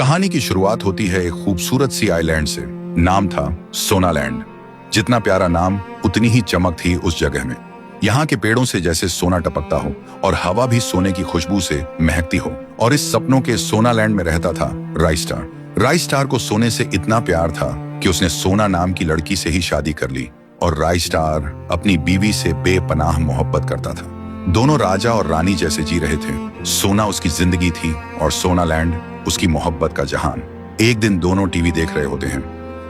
कहानी की शुरुआत होती है एक खूबसूरत सी आइलैंड से। नाम था सोनालैंड। जितना प्यारा नाम उतनी ही चमक थी उस जगह में। यहाँ के पेड़ों से जैसे सोना टपकता हो और हवा भी सोने की खुशबू से महकती हो। और इस सपनों के सोनालैंड में रहता था राइस्टार। राइस्टार को सोने से इतना प्यार था कि उसने सोना नाम की लड़की से ही शादी कर ली और राइस्टार अपनी बीवी से बेपनाह मोहब्बत करता था। दोनों राजा और रानी जैसे जी रहे थे। सोना उसकी जिंदगी थी और सोनालैंड उसकी मोहब्बत का जहान। एक दिन दोनों टीवी देख रहे होते हैं,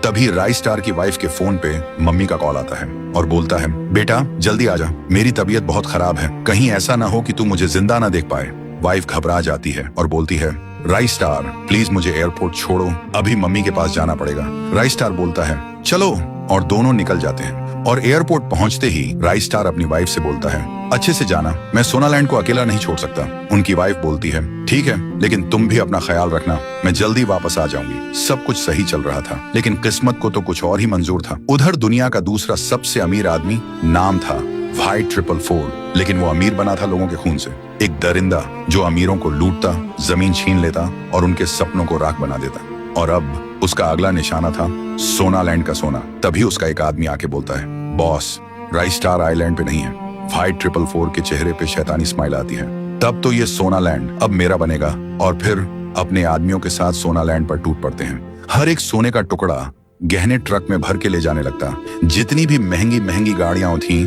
तभी राइस्टार की वाइफ के फोन पे मम्मी का कॉल आता है और बोलता है, बेटा जल्दी आजा, मेरी तबीयत बहुत खराब है, कहीं ऐसा ना हो कि तू मुझे जिंदा ना देख पाए। वाइफ घबरा जाती है और बोलती है, राइस्टार प्लीज मुझे एयरपोर्ट छोड़ो, अभी मम्मी के पास जाना पड़ेगा। राइस्टार बोलता है, चलो, और दोनों निकल जाते हैं। और एयरपोर्ट पहुंचते ही राइस्टार अपनी वाइफ से बोलता है, अच्छे से जाना, मैं सोनालैंड को अकेला नहीं छोड़ सकता। उनकी वाइफ बोलती है, ठीक है, लेकिन तुम भी अपना ख्याल रखना, मैं जल्दी वापस आ जाऊंगी। सब कुछ सही चल रहा था, लेकिन किस्मत को तो कुछ और ही मंजूर था। उधर दुनिया का दूसरा सबसे अमीर आदमी, नाम था व्हाइट 444, लेकिन वो अमीर बना था लोगों के खून से। एक दरिंदा जो अमीरों को लूटता, जमीन छीन लेता और उनके सपनों को राख बना देता। और अब उसका अगला निशाना था सोनालैंड का सोना। तभी उसका एक आदमी आके बोलता है, बॉस, राइस्टार आइलैंड पे नहीं है। व्हाइट 444 के चेहरे पे शैतानी स्माइल आती है। तब तो ये सोनालैंड अब मेरा बनेगा। और फिर अपने आदमियों के साथ सोनालैंड पर टूट पड़ते हैं। हर एक सोने का टुकड़ा गहने ट्रक में भर के ले जाने लगता। जितनी भी महंगी महंगी गाड़ियां थी,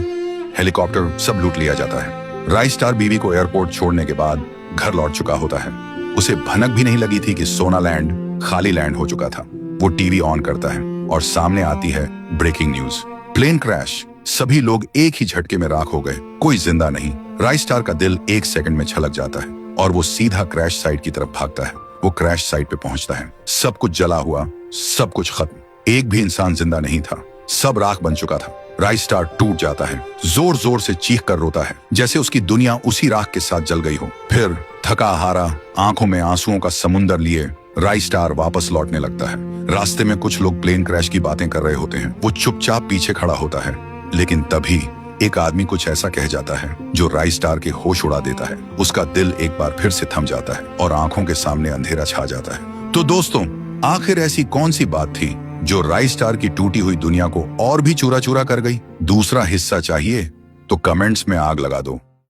हेलीकॉप्टर, सब लूट लिया जाता है। राइस्टार बीवी को एयरपोर्ट छोड़ने के बाद घर लौट चुका होता है। उसे भनक भी नहीं लगी थी कि सोनालैंड खाली लैंड हो चुका था। वो टीवी ऑन करता है और सामने आती है ब्रेकिंग न्यूज, प्लेन क्रैश, सभी लोग एक ही झटके में राख हो गए, कोई जिंदा नहीं। राइस्टार का दिल एक सेकंड में छलक जाता है और वो सीधा क्रैश साइट की तरफ भागता है। वो क्रैश साइट पे पहुंचता है। सब कुछ जला हुआ, सब कुछ खत्म, एक भी इंसान जिंदा नहीं था, सब राख बन चुका था। राइस्टार टूट जाता है, जोर जोर से चीख कर रोता है, जैसे उसकी दुनिया उसी राख के साथ जल गई हो। फिर थका हारा, आंखों में आंसुओं का समुंदर लिए राइस्टार वापस लौटने लगता है। रास्ते में कुछ लोग प्लेन क्रैश की बातें कर रहे होते हैं। वो चुपचाप पीछे खड़ा होता है, लेकिन तभी एक आदमी कुछ ऐसा कह जाता है जो राइस्टार के होश उड़ा देता है। उसका दिल एक बार फिर से थम जाता है और आंखों के सामने अंधेरा छा जाता है। तो दोस्तों, आखिर ऐसी कौन सी बात थी जो राइस्टार की टूटी हुई दुनिया को और भी चूरा चूरा कर गई? दूसरा हिस्सा चाहिए तो कमेंट्स में आग लगा दो।